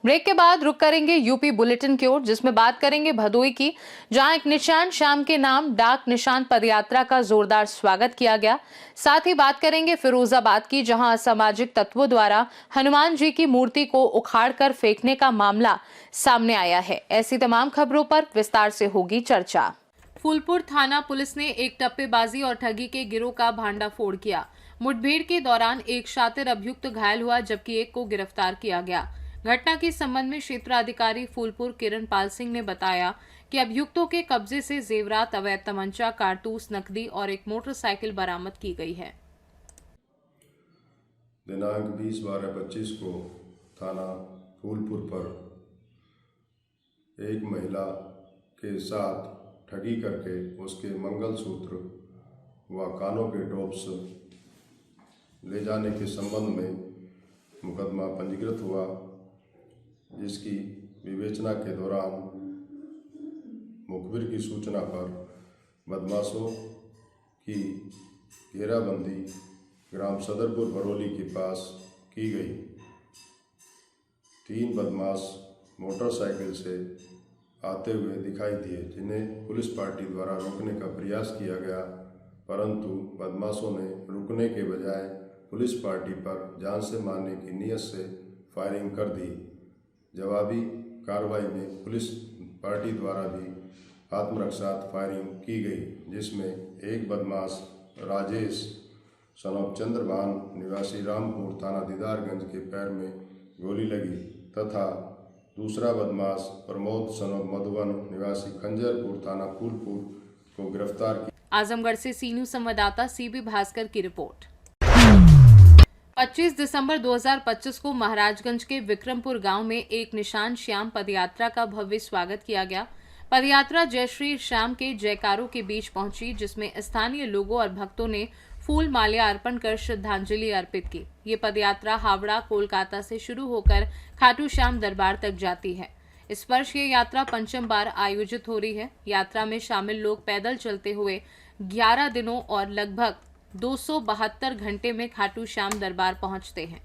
Break के बाद रुक करेंगे यूपी बुलेटिन की ओर, जिसमें बात करेंगे भदोई की, जहां एक निशान श्याम के नाम डाक निशान पदयात्रा का जोरदार स्वागत किया गया। साथ ही बात करेंगे फिरोजाबाद की, जहां असामाजिक तत्वों द्वारा हनुमान जी की मूर्ति को उखाड़कर फेंकने का मामला सामने आया है। ऐसी तमाम खबरों पर विस्तार से होगी चर्चा। फूलपुर थाना पुलिस ने एक टप्पेबाजी और ठगी के गिरोह का भांडाफोड़ किया। मुठभेड़ के दौरान एक शातिर अभियुक्त घायल हुआ, जबकि एक को गिरफ्तार किया गया। घटना के संबंध में क्षेत्राधिकारी फूलपुर किरण पाल सिंह ने बताया कि अभियुक्तों के कब्जे से जेवरात, अवैध तमंचा, कारतूस, नकदी और एक मोटरसाइकिल बरामद की गई है। दिनांक 20/12/25 को थाना फूलपुर पर एक महिला के साथ ठगी करके उसके मंगलसूत्र व कानों के टॉप्स ले जाने के संबंध में मुकदमा पंजीकृत हुआ, जिसकी विवेचना के दौरान मुखबिर की सूचना पर बदमाशों की घेराबंदी ग्राम सदरपुर बरौली के पास की गई। 3 बदमाश मोटरसाइकिल से आते हुए दिखाई दिए, जिन्हें पुलिस पार्टी द्वारा रोकने का प्रयास किया गया, परंतु बदमाशों ने रुकने के बजाय पुलिस पार्टी पर जान से मारने की नीयत से फायरिंग कर दी। जवाबी कार्रवाई में पुलिस पार्टी द्वारा भी आत्मरक्षार्थ फायरिंग की गई, जिसमें एक बदमाश राजेश सनोप चंद्रभान निवासी रामपुर थाना दीदारगंज के पैर में गोली लगी तथा दूसरा बदमाश प्रमोद सनोप मधुबन निवासी खंजरपुर थाना फूलपुर को गिरफ्तार किया। आजमगढ़ से सीनू संवाददाता सीबी भास्कर की रिपोर्ट। 25 दिसंबर 2025 को महाराजगंज के विक्रमपुर गांव में एक निशान श्याम पदयात्रा का भव्य स्वागत किया गया। पदयात्रा जय श्री श्याम के जयकारों के बीच पहुंची, जिसमें स्थानीय लोगों और भक्तों ने फूल माल्या अर्पण कर श्रद्धांजलि अर्पित की। ये पदयात्रा हावड़ा कोलकाता से शुरू होकर खाटू श्याम दरबार तक जाती है। इस वर्ष ये यात्रा 5वीं बार आयोजित हो रही है। यात्रा में शामिल लोग पैदल चलते हुए 11 दिनों और लगभग 272 घंटे में खाटू श्याम दरबार पहुंचते हैं।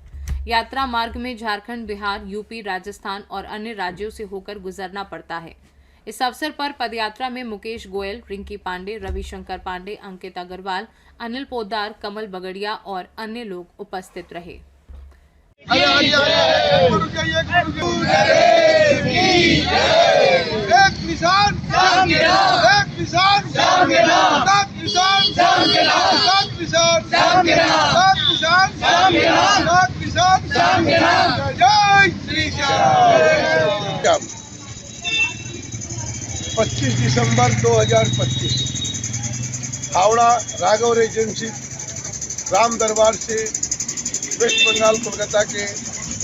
यात्रा मार्ग में झारखंड, बिहार, यूपी, राजस्थान और अन्य राज्यों से होकर गुजरना पड़ता है। इस अवसर पर पदयात्रा में मुकेश गोयल, रिंकी पांडे, रविशंकर पांडे, अंकित अग्रवाल, अनिल पोद्दार, कमल बगड़िया और अन्य लोग उपस्थित रहे। पच्चीस दिसंबर 2025 हावड़ा राघव एजेंसी राम दरबार से वेस्ट बंगाल कोलकाता के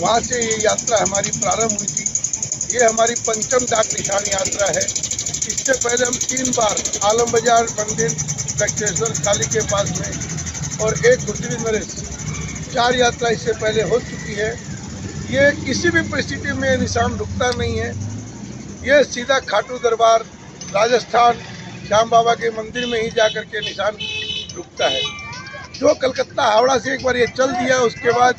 वहाँ से ये यात्रा हमारी प्रारंभ हुई थी। ये हमारी 5वीं डाक निशान यात्रा है। इससे पहले हम 3 बार आलम बाजार मंदिर, दक्षेश्वर थाली के पास में और एक गुजरी नरेश 4 यात्रा इससे पहले हो चुकी है। ये किसी भी परिस्थिति में निशान रुकता नहीं है। ये सीधा खाटू दरबार राजस्थान श्याम बाबा के मंदिर में ही जाकर के निशान रुकता है। जो कलकत्ता हावड़ा से एक बार ये चल दिया, उसके बाद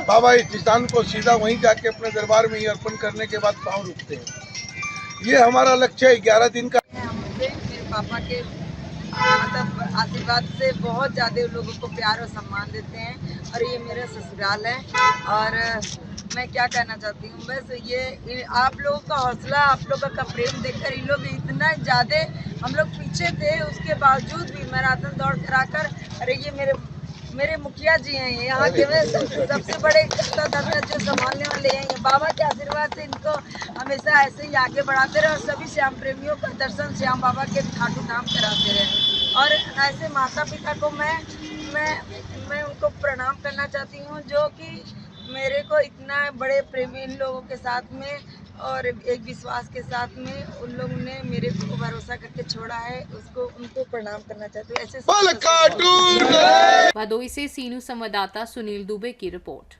बाबा इस निशान को सीधा वहीं जाके अपने दरबार में ही अर्पण करने के बाद पाँव रुकते हैं। ये हमारा लक्ष्य है 11 दिन का। मेरे पापा के मतलब आशीर्वाद से बहुत ज़्यादा लोगों को प्यार और सम्मान देते हैं और ये मेरा ससुराल है। और मैं क्या कहना चाहती हूँ, बस ये आप लोगों का हौसला, आप लोगों का प्रेम देखकर इन लोग इतना ज़्यादा, हम लोग पीछे थे उसके बावजूद भी मैराथन दौड़ कराकर, अरे ये मेरे मुखिया जी हैं यहाँ के, में सबसे बड़े धर्म जो संभालने वाले हैं। बाबा के आशीर्वाद से इनको हमेशा ऐसे ही आगे बढ़ाते रहे और सभी श्याम प्रेमियों का दर्शन श्याम बाबा के खाटू धाम कराते रहे। और ऐसे माता पिता को मैं उनको प्रणाम करना चाहती हूँ, जो कि मेरे को इतना बड़े प्रेमी इन लोगों के साथ में और एक विश्वास के साथ में उन लोगों ने मेरे को भरोसा करके छोड़ा है, उनको प्रणाम करना चाहती हूँ। ऐसे भदोई से सीनू संवाददाता सुनील दुबे की रिपोर्ट।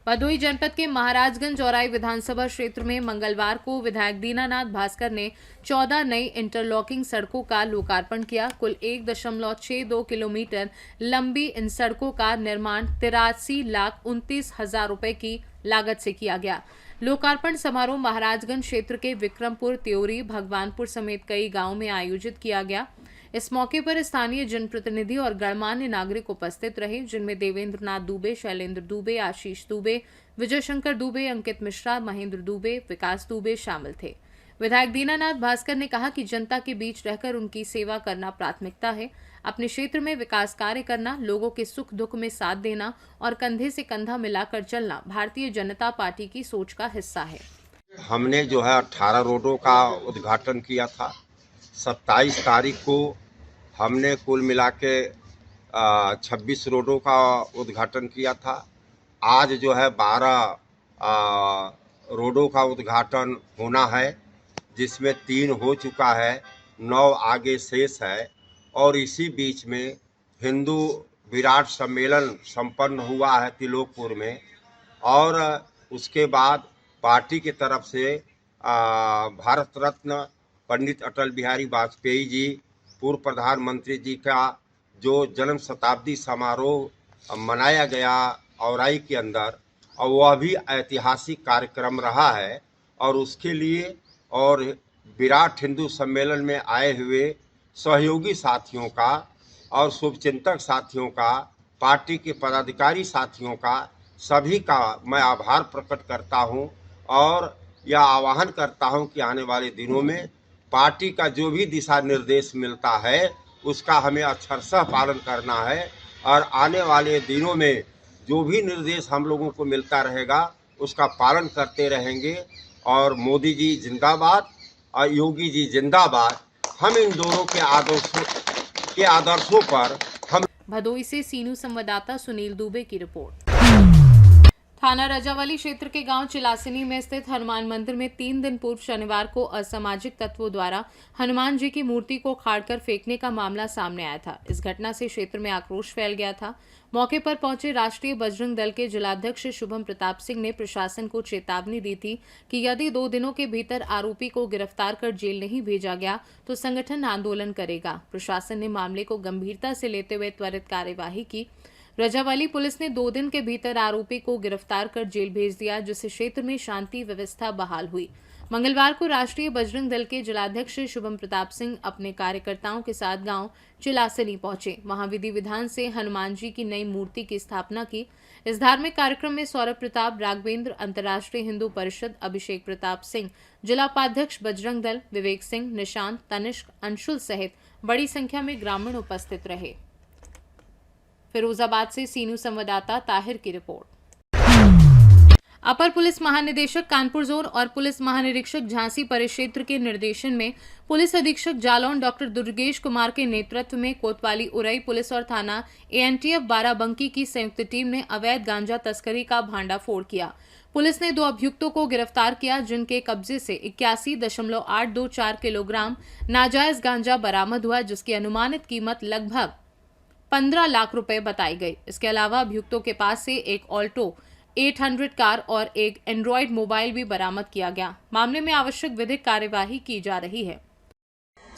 भदोही जनपद के महाराजगंज औराई विधानसभा क्षेत्र में मंगलवार को विधायक दीनानाथ भास्कर ने 14 नई इंटरलॉकिंग सड़कों का लोकार्पण किया। कुल 1.62 किलोमीटर लंबी इन सड़कों का निर्माण 83,29,000 रुपए की लागत से किया गया। लोकार्पण समारोह महाराजगंज क्षेत्र के विक्रमपुर, त्योरी, भगवानपुर समेत कई गांवों में आयोजित किया गया। इस मौके पर स्थानीय जनप्रतिनिधि और गणमान्य नागरिक उपस्थित रहे, जिनमें देवेंद्र नाथ दुबे, शैलेंद्र दुबे, आशीष दुबे, विजय शंकर दुबे, अंकित मिश्रा, महेंद्र दुबे, विकास दुबे शामिल थे। विधायक दीनानाथ भास्कर ने कहा कि जनता के बीच रहकर उनकी सेवा करना प्राथमिकता है। अपने क्षेत्र में विकास कार्य करना, लोगों के सुख दुख में साथ देना और कंधे से कंधा मिलाकर चलना भारतीय जनता पार्टी की सोच का हिस्सा है। हमने जो है 18 रोडों का उद्घाटन किया था। 27 तारीख को हमने कुल मिला के 26 रोडों का उद्घाटन किया था। आज जो है 12 रोडों का उद्घाटन होना है, जिसमें 3 हो चुका है, 9 आगे शेष है। और इसी बीच में हिंदू विराट सम्मेलन संपन्न हुआ है तिलोकपुर में। और उसके बाद पार्टी की तरफ से भारत रत्न पंडित अटल बिहारी वाजपेयी जी, पूर्व प्रधानमंत्री जी का जो जन्म शताब्दी समारोह मनाया गया औराई के अंदर, और वह भी ऐतिहासिक कार्यक्रम रहा है। और उसके लिए और विराट हिंदू सम्मेलन में आए हुए सहयोगी साथियों का और शुभचिंतक साथियों का, पार्टी के पदाधिकारी साथियों का, सभी का मैं आभार प्रकट करता हूं और यह आह्वान करता हूं कि आने वाले दिनों में पार्टी का जो भी दिशा निर्देश मिलता है उसका हमें अक्षरशः पालन करना है। और आने वाले दिनों में जो भी निर्देश हम लोगों को मिलता रहेगा उसका पालन करते रहेंगे। और मोदी जी जिंदाबाद और योगी जी जिंदाबाद। हम इन दोनों के आदर्शों पर हम। भदोही से सीनू संवाददाता सुनील दुबे की रिपोर्ट। थाना रजावली क्षेत्र के गांव चिलासिनी में स्थित हनुमान मंदिर में 3 दिन पूर्व शनिवार को असामाजिक तत्वों द्वारा हनुमान जी की मूर्ति को उखाड़कर फेंकने का मामला सामने आया था। इस घटना से क्षेत्र में आक्रोश फैल गया था। मौके पर पहुंचे राष्ट्रीय बजरंग दल के जिलाध्यक्ष शुभम प्रताप सिंह ने प्रशासन को चेतावनी दी थी कि यदि 2 दिनों के भीतर आरोपी को गिरफ्तार कर जेल नहीं भेजा गया तो संगठन आंदोलन करेगा। प्रशासन ने मामले को गंभीरता से लेते हुए त्वरित कार्यवाही की। रजावली पुलिस ने 2 दिन के भीतर आरोपी को गिरफ्तार कर जेल भेज दिया, जिससे क्षेत्र में शांति व्यवस्था बहाल हुई। मंगलवार को राष्ट्रीय बजरंग दल के जिलाध्यक्ष शुभम प्रताप सिंह अपने कार्यकर्ताओं के साथ गांव चिलासनी पहुंचे। वहां विधि विधान से हनुमान जी की नई मूर्ति की स्थापना की। इस धार्मिक कार्यक्रम में सौरभ प्रताप, राघवेंद्र, अंतर्राष्ट्रीय हिंदू परिषद अभिषेक प्रताप सिंह, जिला उपाध्यक्ष बजरंग दल विवेक सिंह, निशांत, तनिष्क, अंशुल सहित बड़ी संख्या में ग्रामीण उपस्थित रहे। फिरोजाबाद से सीनू संवाददाता ताहिर की रिपोर्ट। अपर पुलिस महानिदेशक कानपुर जोन और पुलिस महानिरीक्षक झांसी परिक्षेत्र के निर्देशन में पुलिस अधीक्षक जालौन डॉक्टर दुर्गेश कुमार के नेतृत्व में कोतवाली, उरई पुलिस और थाना एएनटीएफ बाराबंकी की संयुक्त टीम ने अवैध गांजा तस्करी का भांडाफोड़ किया। पुलिस ने 2 अभियुक्तों को गिरफ्तार किया, जिनके कब्जे से 81.824 किलोग्राम नाजायज गांजा बरामद हुआ, जिसकी अनुमानित कीमत लगभग 15 लाख रुपए बताई गई। इसके अलावा अभियुक्तों के पास से एक ऑल्टो 800 कार और एक एंड्रॉयड मोबाइल भी बरामद किया गया। मामले में आवश्यक विधिक कार्यवाही की जा रही है।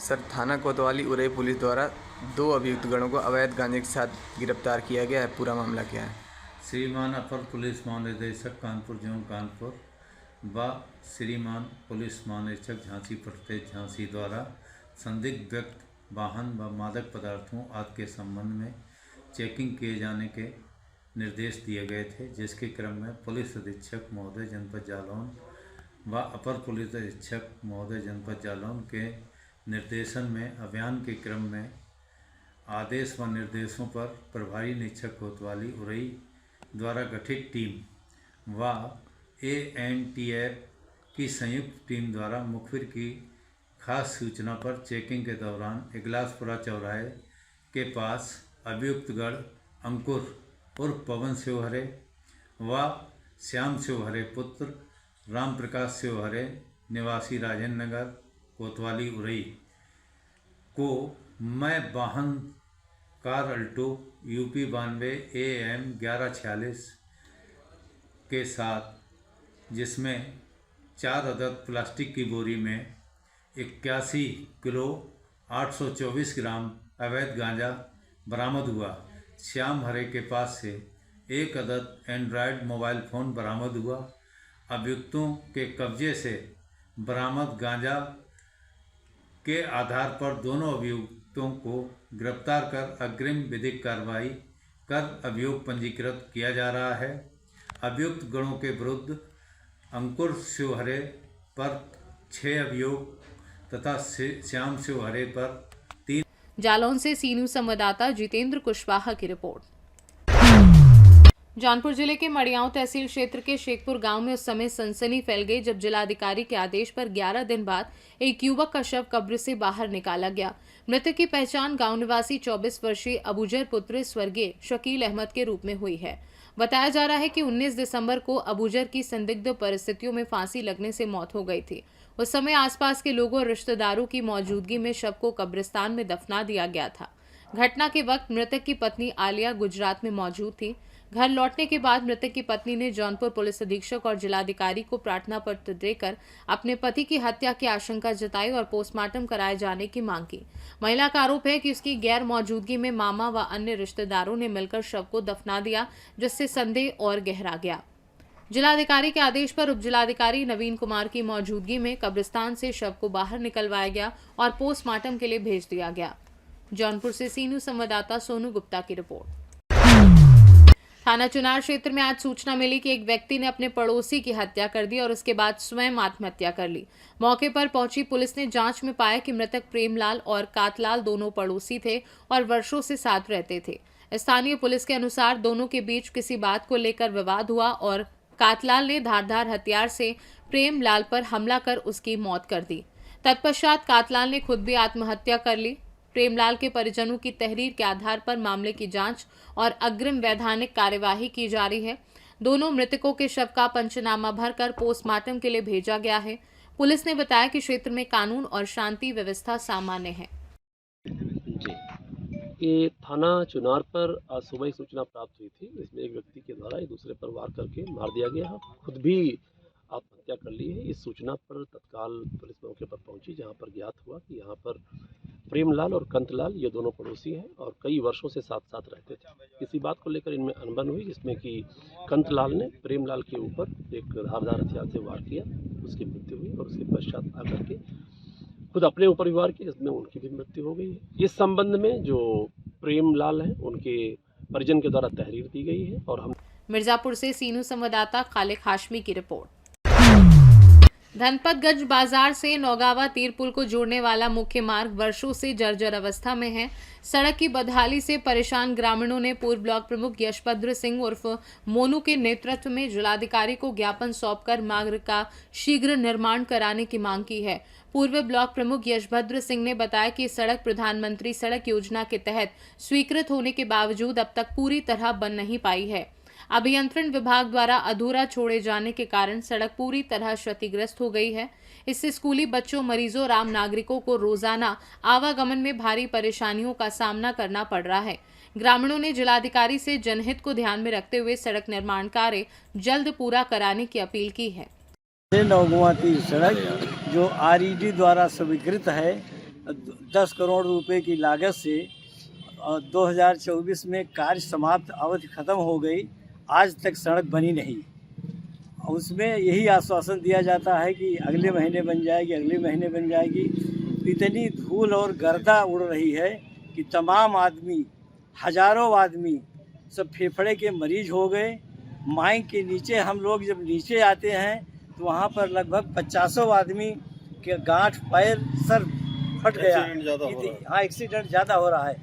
सर, थाना कोतवाली उरई पुलिस द्वारा 2 अभियुक्त गणों को अवैध गांजे के साथ गिरफ्तार किया गया है। पूरा मामला क्या है? श्रीमान अपर पुलिस महानिदेशक कानपुर जोन कानपुर व श्रीमान पुलिस महानिरीक्षक झांसी प्रदेश झांसी द्वारा संदिग्ध व्यक्ति, वाहन व मादक पदार्थों आदि के संबंध में चेकिंग किए जाने के निर्देश दिए गए थे, जिसके क्रम में पुलिस अधीक्षक महोदय जनपद जालौन व अपर पुलिस अधीक्षक महोदय जनपद जालौन के निर्देशन में अभियान के क्रम में आदेश व निर्देशों पर प्रभारी निरीक्षक कोतवाली उरई द्वारा गठित टीम व एएनटीएफ की संयुक्त टीम द्वारा मुखबिर की खास सूचना पर चेकिंग के दौरान इगलासपुरा चौराहे के पास अभियुक्तगण अंकुर उर्फ पवन शिवहरे व श्याम शिवहरे पुत्र राम प्रकाश शिवहरे निवासी राजेंद्र नगर कोतवाली उरई को मैं वाहन कार अल्टो UP 92 AM 1146 के साथ, जिसमें 4 अदद प्लास्टिक की बोरी में 81 किलो 824 ग्राम अवैध गांजा बरामद हुआ। श्याम हरे के पास से 1 अदद एंड्रॉयड मोबाइल फ़ोन बरामद हुआ। अभियुक्तों के कब्जे से बरामद गांजा के आधार पर दोनों अभियुक्तों को गिरफ्तार कर अग्रिम विधिक कार्रवाई कर अभियोग पंजीकृत किया जा रहा है। अभियुक्त गणों के विरुद्ध अंकुर शिवहरे पर 6 अभियोग तथा श्याम शिवहरे पर 3। जालौन से सीनू संवाददाता जितेंद्र कुशवाहा की रिपोर्ट। जौनपुर जिले के मड़ियाओं तहसील क्षेत्र के शेखपुर गांव में उस समय सनसनी फैल गई जब जिलाधिकारी के आदेश पर 11 दिन बाद एक युवक का शव कब्र से बाहर निकाला गया। मृतक की पहचान गांव निवासी 24 वर्षीय अबूजर पुत्र स्वर्गीय शकील अहमद के रूप में हुई है। बताया जा रहा है कि 19 दिसंबर को अबूजर की संदिग्ध परिस्थितियों में फांसी लगने से मौत हो गई थी। उस समय आसपास के लोगों और रिश्तेदारों की मौजूदगी में शव को कब्रिस्तान में दफना दिया गया था। घटना के वक्त मृतक की पत्नी आलिया गुजरात में मौजूद थी। घर लौटने के बाद मृतक की पत्नी ने जौनपुर पुलिस अधीक्षक और जिलाधिकारी को प्रार्थना पत्र देकर अपने पति की हत्या की आशंका जताई और पोस्टमार्टम कराए जाने की मांग की। महिला का आरोप है कि उसकी गैर मौजूदगी में मामा व अन्य रिश्तेदारों ने मिलकर शव को दफना दिया, जिससे संदेह और गहरा गया। जिलाधिकारी के आदेश पर उप जिलाधिकारी नवीन कुमार की मौजूदगी में कब्रिस्तान से शव को बाहर निकलवाया गया और पोस्टमार्टम के लिए भेज दिया गया। जौनपुर से सीनू संवाददाता सोनू गुप्ता की रिपोर्ट। थाना चुनार क्षेत्र में आज सूचना मिली कि एक व्यक्ति ने अपने पड़ोसी की हत्या कर दी और उसके बाद स्वयं आत्महत्या कर ली। मौके पर पहुंची पुलिस ने जांच में पाया कि मृतक प्रेमलाल और कातलाल दोनों पड़ोसी थे और वर्षों से साथ रहते थे। स्थानीय पुलिस के अनुसार दोनों के बीच किसी बात को लेकर विवाद हुआ और कातलाल ने धारदार हथियार से प्रेमलाल पर हमला कर उसकी मौत कर दी। तत्पश्चात कातलाल ने खुद भी आत्महत्या कर ली। प्रेमलाल के परिजनों की तहरीर के आधार पर मामले की जांच और अग्रिम वैधानिक कार्यवाही की जा रही है। दोनों मृतकों के शव का पंचनामा भरकर पोस्टमार्टम के लिए भेजा गया है। पुलिस ने बताया कि क्षेत्र में कानून और शांति व्यवस्था सामान्य है। जी, ये थाना चुनार पर आज सुबह ही सूचना प्राप्त हुई थी। इसमें एक व्यक्ति के द्वारा एक दूसरे पर वार करके मार दिया गया है, खुद भी आत्महत्या कर ली है। इस सूचना पर तत्काल पुलिस मौके पर पहुंची, जहां पर ज्ञात हुआ कि यहां पर प्रेमलाल और कंतलाल ये दोनों पड़ोसी हैं और कई वर्षों से साथ साथ रहते थे। इसी बात को लेकर इनमें अनबन हुई, जिसमें कि कंतलाल ने प्रेमलाल के ऊपर एक धारदार हथियार से वार किया, उसकी मृत्यु हुई और उसके पश्चात आकर के खुद अपने ऊपर भी वार किया, जिसमें उनकी भी मृत्यु हो गई है। इस संबंध में जो प्रेमलाल हैं उनके परिजन के द्वारा तहरीर दी गई है और हम मिर्जापुर से सीनू संवाददाता खालिद हाशमी की रिपोर्ट। धनपतगंज बाजार से नौगावा तीरपुल को जोड़ने वाला मुख्य मार्ग वर्षों से जर्जर अवस्था में है। सड़क की बदहाली से परेशान ग्रामीणों ने पूर्व ब्लॉक प्रमुख यशभद्र सिंह उर्फ मोनू के नेतृत्व में जिलाधिकारी को ज्ञापन सौंपकर मार्ग का शीघ्र निर्माण कराने की मांग की है। पूर्व ब्लॉक प्रमुख यशभद्र सिंह ने बताया कि सड़क प्रधानमंत्री सड़क योजना के तहत स्वीकृत होने के बावजूद अब तक पूरी तरह बन नहीं पाई है। अभियंत्रण विभाग द्वारा अधूरा छोड़े जाने के कारण सड़क पूरी तरह क्षतिग्रस्त हो गई है। इससे स्कूली बच्चों, मरीजों और आम नागरिकों को रोजाना आवागमन में भारी परेशानियों का सामना करना पड़ रहा है। ग्रामीणों ने जिलाधिकारी से जनहित को ध्यान में रखते हुए सड़क निर्माण कार्य जल्द पूरा कराने की अपील की है। नौगवाती सड़क जो RED द्वारा स्वीकृत है 10 करोड़ रुपए की लागत से 2024 में कार्य समाप्त अवधि खत्म हो गई, आज तक सड़क बनी नहीं। उसमें यही आश्वासन दिया जाता है कि अगले महीने बन जाएगी, अगले महीने बन जाएगी। इतनी धूल और गर्दा उड़ रही है कि तमाम आदमी, हजारों आदमी सब फेफड़े के मरीज हो गए। माइक के नीचे हम लोग जब नीचे आते हैं तो वहाँ पर लगभग 50 आदमी के गांठ, पैर, सर फट गया। हाँ, एक्सीडेंट ज़्यादा हो रहा है।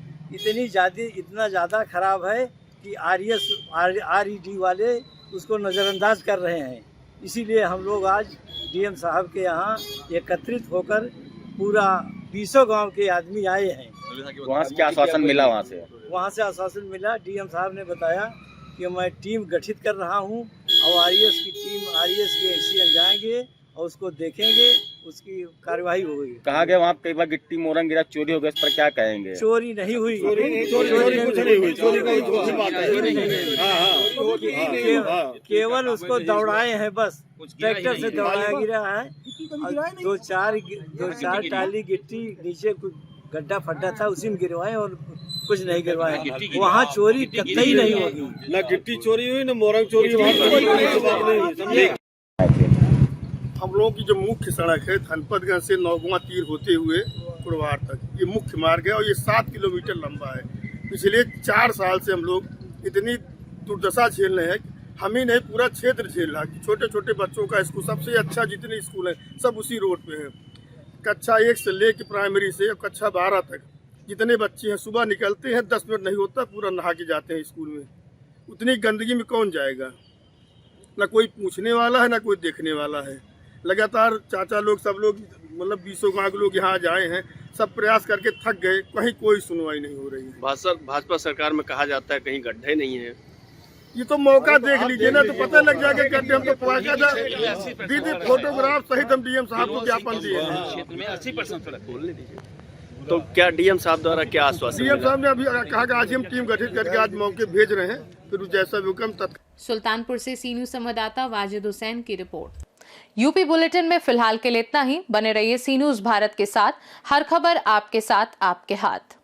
इतना ज़्यादा ख़राब है कि RED वाले उसको नज़रअंदाज कर रहे हैं। इसीलिए हम लोग आज DM साहब के यहाँ एकत्रित होकर पूरा 20 गांव के आदमी आए हैं। वहाँ से क्या आश्वासन मिला? वहाँ से आश्वासन मिला, DM साहब ने बताया कि मैं टीम गठित कर रहा हूँ और RES की टीम, RES के एक्सीडेंट जाएंगे और उसको देखेंगे, उसकी कार्यवाही हो गई। कहा गया वहाँ कई बार गिट्टी मोरंग गिरा, चोरी हो गया, इस पर क्या कहेंगे? चोरी नहीं हुई, केवल उसको दौड़ाए हैं, बस ट्रैक्टर से दौड़ाया गिरा है। दो चार टाली गिट्टी नीचे कुछ गड्ढा फड्डा था, उसी में गिरवाए और कुछ नहीं गिरवाए। वहाँ चोरी कतई नहीं होगी, न गिट्टी चोरी हुई न मोरंग चोरी हुई। हम लोगों की जो मुख्य सड़क है धनपतगंज से नौगवा तीर होते हुए कुड़वार तक, ये मुख्य मार्ग है और ये 7 किलोमीटर लंबा है। पिछले 4 साल से हम लोग इतनी दुर्दशा झेल रहे हैं, हम ही नहीं पूरा क्षेत्र झेल रहा है। छोटे छोटे बच्चों का स्कूल, सबसे अच्छा जितने स्कूल हैं सब उसी रोड पे हैं। कक्षा 1 से लेकर प्राइमरी से कक्षा 12 तक जितने बच्चे हैं सुबह निकलते हैं, 10 मिनट नहीं होता पूरा नहा के जाते हैं स्कूल में। उतनी गंदगी में कौन जाएगा? ना कोई पूछने वाला है ना कोई देखने वाला है। लगातार चाचा लोग सब लोग मतलब 20 गाँव के लोग यहाँ जाए हैं, सब प्रयास करके थक गए, कहीं कोई सुनवाई नहीं हो रही है। भाजपा सरकार में कहा जाता है कहीं गड्ढे नहीं है। ये तो मौका देख लीजिए ना, तो पता लग जाएगा गड्ढे। हम तो बाकायदा दीदी फोटोग्राफ सहित हम डीएम साहब को ज्ञापन दिए हैं। क्षेत्र में 80% सड़क खोलने दीजिए। तो क्या डीएम साहब द्वारा क्या आश्वासन? डीएम साहब ने अभी कहा कि आज हम टीम गठित करके आज मौके भेज रहे हैं, फिर जैसा भी हुक्म तत्काल। सुल्तानपुर से सी न्यूज़ संवाददाता वाजिद हुसैन की रिपोर्ट। यूपी बुलेटिन में फिलहाल के लिए इतना ही। बने रहिए सी न्यूज़ भारत के साथ, हर खबर आपके साथ, आपके हाथ।